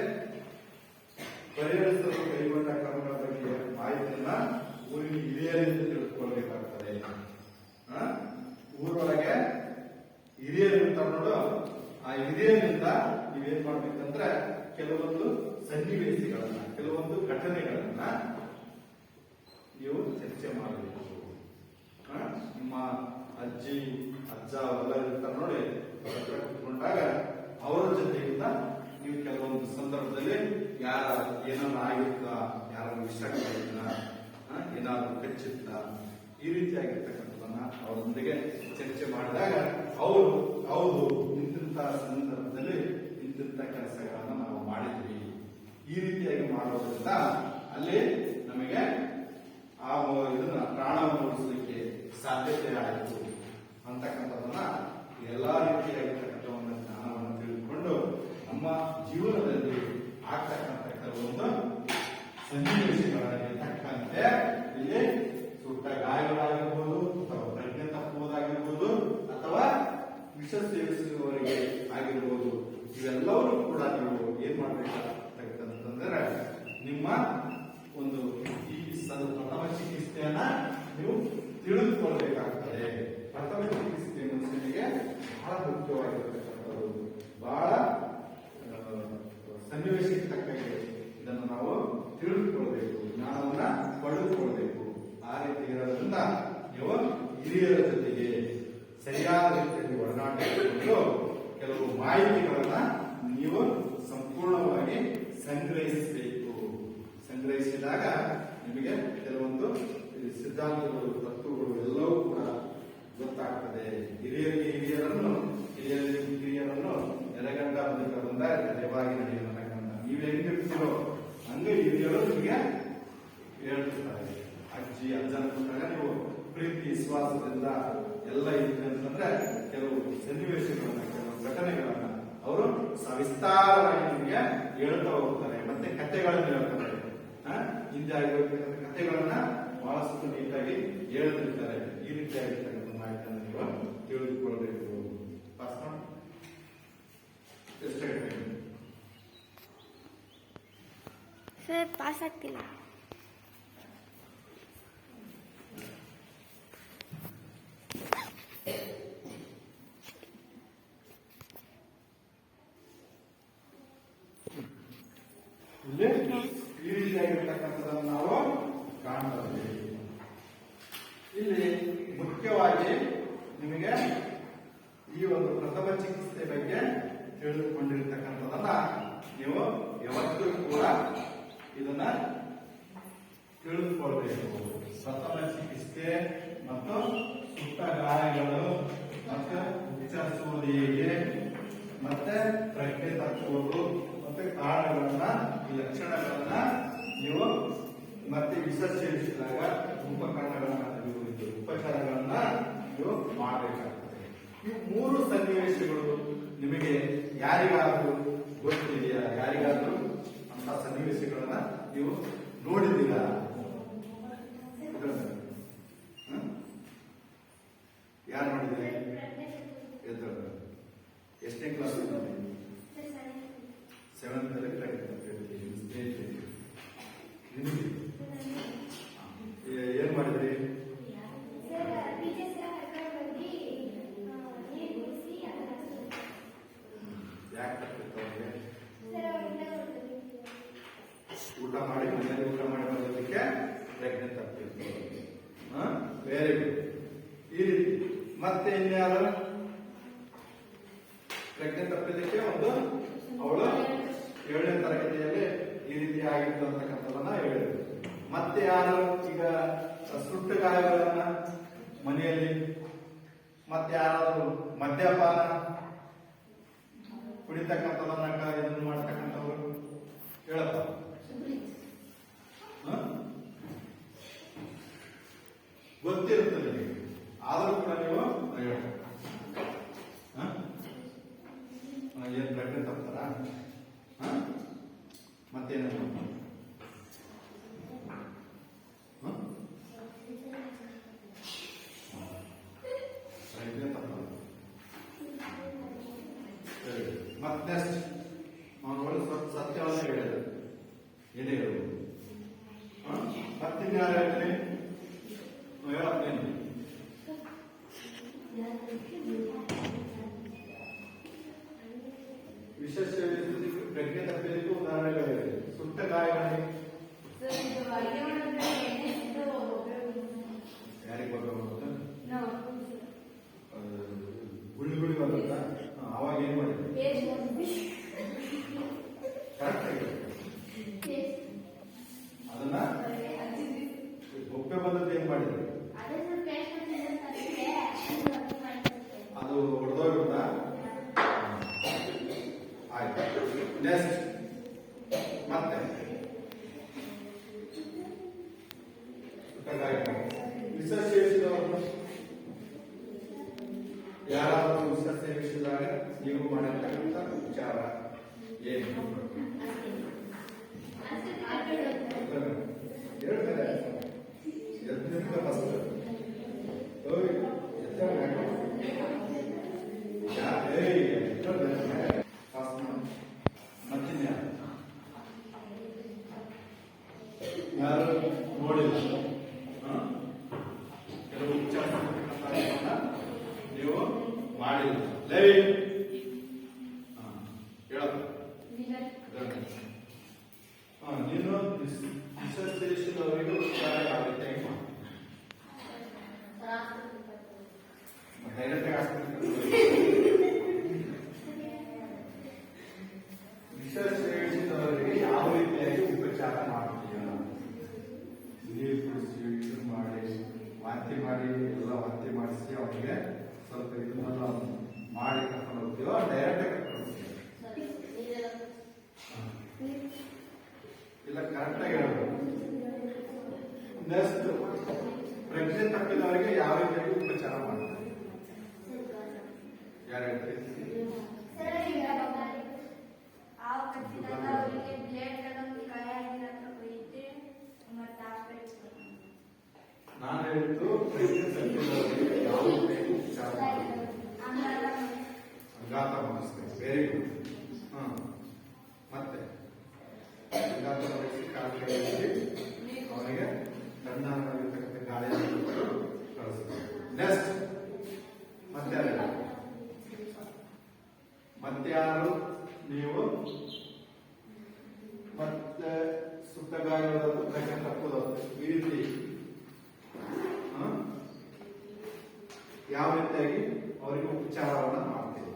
ಪರಿಹರಿಸಲು ಕೈಗೊಂಡ ಕ್ರಮಗಳ ಬಗ್ಗೆ ಮಾಹಿತಿಯನ್ನ ಊರಿನ ಹಿರಿಯರಿಂದ ತಿಳಿದುಕೊಳ್ಳಬೇಕಾಗ್ತದೆ. ಊರೊಳಗೆ ಹಿರಿಯರು ಇರ್ತಾರೆ ನೋಡು, ಆ ಹಿರಿಯರಿಂದ ನೀವೇನ್ ಮಾಡ್ಬೇಕಂದ್ರೆ ಕೆಲವೊಂದು ಸನ್ನಿವೇಶಗಳನ್ನ ಕೆಲವೊಂದು ಘಟನೆಗಳನ್ನ ನೀವು ಚರ್ಚೆ ಮಾಡಬೇಕು. ನಿಮ್ಮ ಅಜ್ಜಿ ಅಜ್ಜ ಅವರೆಲ್ಲ ಇರ್ತಾರೆ ನೋಡಿ, ಕುತ್ಕೊಂಡಾಗ ಅವರ ಜೊತೆಗಿಂತ ನೀವು ಕೆಲವೊಂದು ಸಂದರ್ಭದಲ್ಲಿ ಯಾರ ಏನಾದ್ರು ಆಗಿತ್ತ, ಯಾರು ವಿಷ ಮಾಡಿಲ್ಲ, ಏನಾದ್ರು ಕಚ್ಚಿತ್ತ, ಈ ರೀತಿಯಾಗಿರ್ತಕ್ಕಂಥದನ್ನ ಅವರೊಂದಿಗೆ ಚರ್ಚೆ ಮಾಡಿದಾಗ ಅವರು ಹೌದು ಇಂತಿಂತ ಸಂದರ್ಭದಲ್ಲಿ ಇಂತಿಂತ ಕೆಲಸಗಳನ್ನ ನಾವು ಮಾಡಿದ್ವಿ, ಈ ರೀತಿಯಾಗಿ ಮಾಡೋದ್ರಿಂದ ಅಲ್ಲಿ ನಮಗೆ ಆ ಇದನ್ನ ಪ್ರಾಣವನ್ನು ಉಳಿಸಲಿಕ್ಕೆ ಸಾಧ್ಯತೆ ಆಯಿತು ಅಂತಕ್ಕಂಥದನ್ನ ಎಲ್ಲಾ ರೀತಿಯಾಗಿರ್ತಕ್ಕಂಥ ಒಂದು ಜ್ಞಾನವನ್ನು ತಿಳಿದುಕೊಂಡು ನಮ್ಮ ಜೀವನದಲ್ಲಿ ಆಗ್ತಕ್ಕಂಥ ಕೆಲವೊಂದು ಸನ್ನಿವೇಶಗಳಲ್ಲಿ ತಕ್ಕಂತೆ ಇಲ್ಲಿ ಸುಟ್ಟ ಗಾಯಗಳಾಗಿರ್ಬೋದು ಅಥವಾ ಪ್ರಜ್ಞೆ ತಪ್ಪುವುದಾಗಿರ್ಬೋದು ಅಥವಾ ವಿಷ ಸೇವಿಸುವವರಿಗೆ ಆಗಿರ್ಬೋದು, ಇವೆಲ್ಲವೂ ಕೂಡ ನೀವು ಏನ್ ಮಾಡ್ಬೇಕಾಗ್ತಕ್ಕಂತಂದ್ರೆ ನಿಮ್ಮ ಒಂದು ಈ ಪ್ರಥಮ ಚಿಕಿತ್ಸೆಯನ್ನ ನೀವು ತಿಳಿದುಕೊಳ್ಬೇಕಾಗ್ತದೆ. ಪ್ರಥಮ ಚಿಕಿತ್ಸೆ ಮನುಷ್ಯನಿಗೆ ಬಹಳ ಮುಖ್ಯವಾಗಿರ್ತಕ್ಕಂಥದ್ದು, ಬಹಳ ಸನ್ನಿವೇಶಕ್ಕೆ ತಕ್ಕಂಗೆ ಇದನ್ನು ನಾವು ತಿಳಿದುಕೊಳ್ಬೇಕು, ಜ್ಞಾನವನ್ನ ಪಡೆದುಕೊಳ್ಬೇಕು. ಆ ರೀತಿ ಇರೋದ್ರಿಂದ ನೀವು ಹಿರಿಯರ ಜೊತೆಗೆ ಸರಿಯಾದ ರೀತಿಯಲ್ಲಿ ಒಡನಾಡಿಕೊಂಡು ಕೆಲವು ಮಾಹಿತಿಗಳನ್ನ ನೀವು ಸಂಪೂರ್ಣವಾಗಿ ಸಂಗ್ರಹಿಸಬೇಕು. ಸಂಗ್ರಹಿಸಿದಾಗ ನಿಮಗೆ ಕೆಲವೊಂದು ಸಿದ್ಧಾಂತಗಳು ತತ್ವಗಳು ಎಲ್ಲವೂ ಕೂಡ ಗೊತ್ತಾಗ್ತದೆ. ಹಿರಿಯರನ್ನು ನೆರೆಗಂಡ ಬದುಕ ಬಂದ ನೆರವಾಗಿ ನಡೆಯುವ ನೀವು ಹೆಂಗಿರ್ತೀರೋ ಹಂಗೆ ಹಿರಿಯರು ನಿಮಗೆ ಹೇಳ್ತಿರ್ತಾರೆ. ಅಜ್ಜಿ ಅಜ್ಜನ ಕೊಟ್ಟಾಗ ನೀವು ಪ್ರೀತಿ ವಿಶ್ವಾಸದಿಂದ ಎಲ್ಲ ಇದ್ರೆ ಅಂತಂದ್ರೆ ಕೆಲವು ಸನ್ನಿವೇಶಗಳನ್ನ ಕೆಲವು ಘಟನೆಗಳನ್ನ ಅವರು ಸವಿಸ್ತಾರವಾಗಿ ನಿಮಗೆ ಹೇಳ್ತಾ ಹೋಗ್ತಾರೆ. ಮತ್ತೆ ಕಥೆಗಳನ್ನು ಹೇಳ್ತಾರೆ. ಹಿಂದೆ ಆಗಿರ್ತಕ್ಕಂಥ ಕಥೆಗಳನ್ನ ಬಹಳಷ್ಟು ನೀಟಾಗಿ ಹೇಳ್ತಿರ್ತಾರೆ. ಈ ರೀತಿಯಾಗಿರ್ತಕ್ಕಂಥ ಮಾಹಿತಿಯನ್ನು ನೀವು ತಿಳಿದುಕೊಳ್ಬೇಕು. ಸರ್ ಪಾಸ್ ಆಗ್ತಿಲ್ಲ. ಈ ರೀತಿಯಾಗಿರ್ತಕ್ಕಂಥದ್ದನ್ನು ನಾವು ಕಾಣ್ತೇವೆ. ಇಲ್ಲಿ ಮುಖ್ಯವಾಗಿ ನಿಮಗೆ ಈ ಒಂದು ಪ್ರಥಮ ಚಿಕಿತ್ಸೆ ಬಗ್ಗೆ ತಿಳಿದುಕೊಂಡಿರ್ತಕ್ಕಂಥದನ್ನ ನೀವು ಯಾವತ್ತೂ ಕೂಡ ಇದನ್ನ ತಿಳಿದುಕೊಳ್ಬೇಕು. ಪ್ರಥಮ ಚಿಕಿತ್ಸೆ ಮತ್ತು ಸುಟ್ಟ ಗಾಯಗಳು ಮತ್ತೆ ಉಚ್ಚರಿಸುವುದು ಹೇಗೆ, ಮತ್ತೆ ಪ್ರಜ್ಞೆ ತಪ್ಪುವುದು, ಮತ್ತೆ ಕಾರಣಗಳನ್ನ ಈ ಲಕ್ಷಣಗಳನ್ನ ನೀವು ಮತ್ತೆ ವಿಷ ಸೇವಿಸಿದಾಗ ಉಪಕರಣಗಳನ್ನ ಉಪಚಾರಗಳನ್ನ ನೀವು ಮಾಡಬೇಕಾಗ್ತದೆ. ಈ ಮೂರು ಸನ್ನಿವೇಶಗಳು ನಿಮಗೆ ಯಾರಿಗಾದ್ರೂ ಗೊತ್ತಿದೆಯಾ? ಯಾರಿಗಾದ್ರೂ ಅಂತ ಸನ್ನಿವೇಶಗಳನ್ನ ನೀವು ನೋಡಿದ್ದೀರಾ? ಯಾರು ನೋಡಿದ್ರಿ? ಎಷ್ಟನೇ ಕ್ಲಾಸ್? 7th ನಿಮಗೆ ಏನ್ ಮಾಡಿದ್ರಿ? ಯಾಕೆ ತಪ್ಪಿತ್ತು ಅವ್ರಿಗೆ? ಊಟ ಮಾಡಿ ಮನೆಯಲ್ಲಿ ಊಟ ಮಾಡಿ ಬರೋದಕ್ಕೆ ಪ್ರಜ್ಞೆ ತಪ್ಪಿತ್ತು. Very good. ಈ ರೀತಿ ಮತ್ತೆ ಇನ್ಯಾರು ಪ್ರಜ್ಞೆ ತಪ್ಪಿದ್ದಕ್ಕೆ ಒಂದು ಅವಳು 7ನೇ ತರಗತಿಯಲ್ಲಿ ಈ ರೀತಿ ಆಗಿತ್ತು ಅಂತಕ್ಕಂಥದನ್ನ ಹೇಳಿದ್ರು. ಮತ್ತೆ ಯಾರು ಈಗ ಸುಟ್ಟ ಗಾಯಗಳನ್ನ ಮನೆಯಲ್ಲಿ ಮತ್ತೆ ಯಾರಾದ್ರು ಮದ್ಯಪಾನ ಕುಡಿತಕ್ಕಂಥದನ್ನ ಇದನ್ನು ಮಾಡ್ತಕ್ಕಂಥವ್ರು ಹೇಳಪ್ಪ. ಗೊತ್ತಿರುತ್ತದೆ ನಿಮಗೆ, ಆದರೂ ಕೂಡ ನೀವು ಹೇಳ್ಬೇಕು. ಏನ್ ಪ್ರಜ್ಞೆ ತಪ್ತಾರ? ಮತ್ತೇನ ಪ್ರಜ್ಞೆ ತಪ್ಪ. ಮತ್ತೆ ನೆಕ್ಸ್ಟ್ ಅವನು ಸತ್ಯವನ್ನು ಹೇಳಿದ ಏನೇ ಹೇಳುವುದು. ಮತ್ತಿನ್ಯಾರು ಹೇಳ್ತೀನಿ ಹೇಳತ್ತೇನೆ. ವಿಶೇಷ ಪ್ರಜ್ಞೆ ತಪ್ಪಿದ್ದಕ್ಕೂ ಉದಾಹರಣೆಗಳಿವೆ. ಸುಟ್ಟ ಗಾಯಗಳಿಗೆ ಯಾರಿಗೆ ಬರ್ಬೇಕು? ಗುಳಿ ಗುಳಿ ಬರುತ್ತಾ? ಅವಾಗ ಏನ್ ಮಾಡಿದ್ರು? ಕರೆಕ್ಟ್ ಆಗಿ ಅದನ್ನ ಒಪ್ಪೆ ಬಂದದ್ದು ಏನ್ ಮಾಡಿದ್ರು? ಅದು ಹೊಡೆದೋಗ್ಬಿಡ್ತಾ? ಆಯ್ತು. ನೆಕ್ಸ್ಟ್ ಮತ್ತೆ ವಿಷ ಸೇವಿಸಿದವರು ಯಾರಾದರೂ ವಿಷ ಸೇವಿಸಿದಾಗ ನೀವು ಮಾಡಿರ್ತಕ್ಕಂಥ ವಿಚಾರ ಏನು? ಹೇಳ್ತಾರೆ ಎದ್ರಿಂದ ಫಸ್ಟ್ ಯಾರು ನೋಡಿಲ್ಲ. ಕೆಲವು ವಿಚಾರ ನೀವು ಮಾಡಿಲ್ಲ. ಹೇಳಪ್ಪ. ನೀನು ವಿಸರ್ಜಿಸಿದವರಿಗೆ ಉಪಚಾರ ಯಾವ ರೀತಿಯಾಗಿ ವಿಷ ಸೇವಿಸಿದವರಿಗೆ ಯಾವ ರೀತಿಯಾಗಿ ಉಪಚಾರ ಮಾಡ್ತೀಯ? ನೀರು ಕುಡಿಸಿ ಇದು ಮಾಡಿ ವಾಂತಿ ಮಾಡಿ ಎಲ್ಲ ವಾಂತಿ ಮಾಡಿಸಿ ಅವನಿಗೆ ಸ್ವಲ್ಪ ಇದನ್ನೆಲ್ಲ ಮಾಡಿ ಕರ್ಕೊಂಡು ಹೋಗ್ತೀವೋ ಡೈರೆಕ್ಟ್ ಕರ್ಕೊಂಡು ಹೋಗ್ತೀವಿ? ಇಲ್ಲ, ಕರೆಕ್ಟಾಗಿ ಹೇಳಬೇಕು. ನೆಕ್ಸ್ಟ್ ಪ್ರಜ್ಞೆ ತಪ್ಪಿದವರಿಗೆ ಯಾವ ರೀತಿಯಾಗಿ ಉಪಚಾರ ಮಾಡ್ತಾರೆ? ಯಾರು ಹೇಳ್ತೀರಿ? ನಾನು ಹೇಳಿದ್ದು ಪ್ರಜ್ಞೆ ತಪ್ಪಿದವರಿಗೆ ಯಾವ ರೀತಿಯಾಗಿ ಉಪಚಾರ ಮಾಡ್ತಾರೆ? ಅಂಗಾತ ಮಾಡಿಸ್ತೇವೆ. Very good. ಮತ್ತೆ ಅಂಗಾತ ಮಾಡಿಸಿ ಕಾಲಿಗೆ ಅವನಿಗೆ ತಣ್ಣಾಗಿರ್ತಕ್ಕಂಥ ಗಾಳಿಯನ್ನು ಕಳಿಸ್ತಾರೆ. ನೆಕ್ಸ್ಟ್ ಮತ್ಯಾರು ನೀವು ಮತ್ತೆ ಸುತ್ತ ಗಾಯಗಳನ್ನು ಪ್ರಜ್ಞೆ ತಪ್ಪುವುದು ಈ ರೀತಿ ಯಾವ ರೀತಿಯಾಗಿ ಅವರಿಗೆ ಉಪಚಾರವನ್ನ ಮಾಡ್ತೀವಿ?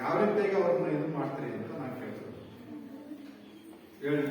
ಯಾವ ರೀತಿಯಾಗಿ ಅವ್ರನ್ನ ಇದು ಮಾಡ್ತೀರಿ ಅಂತ ನಾನು ಕೇಳ್ತೀನಿ. ಹೇಳಿ.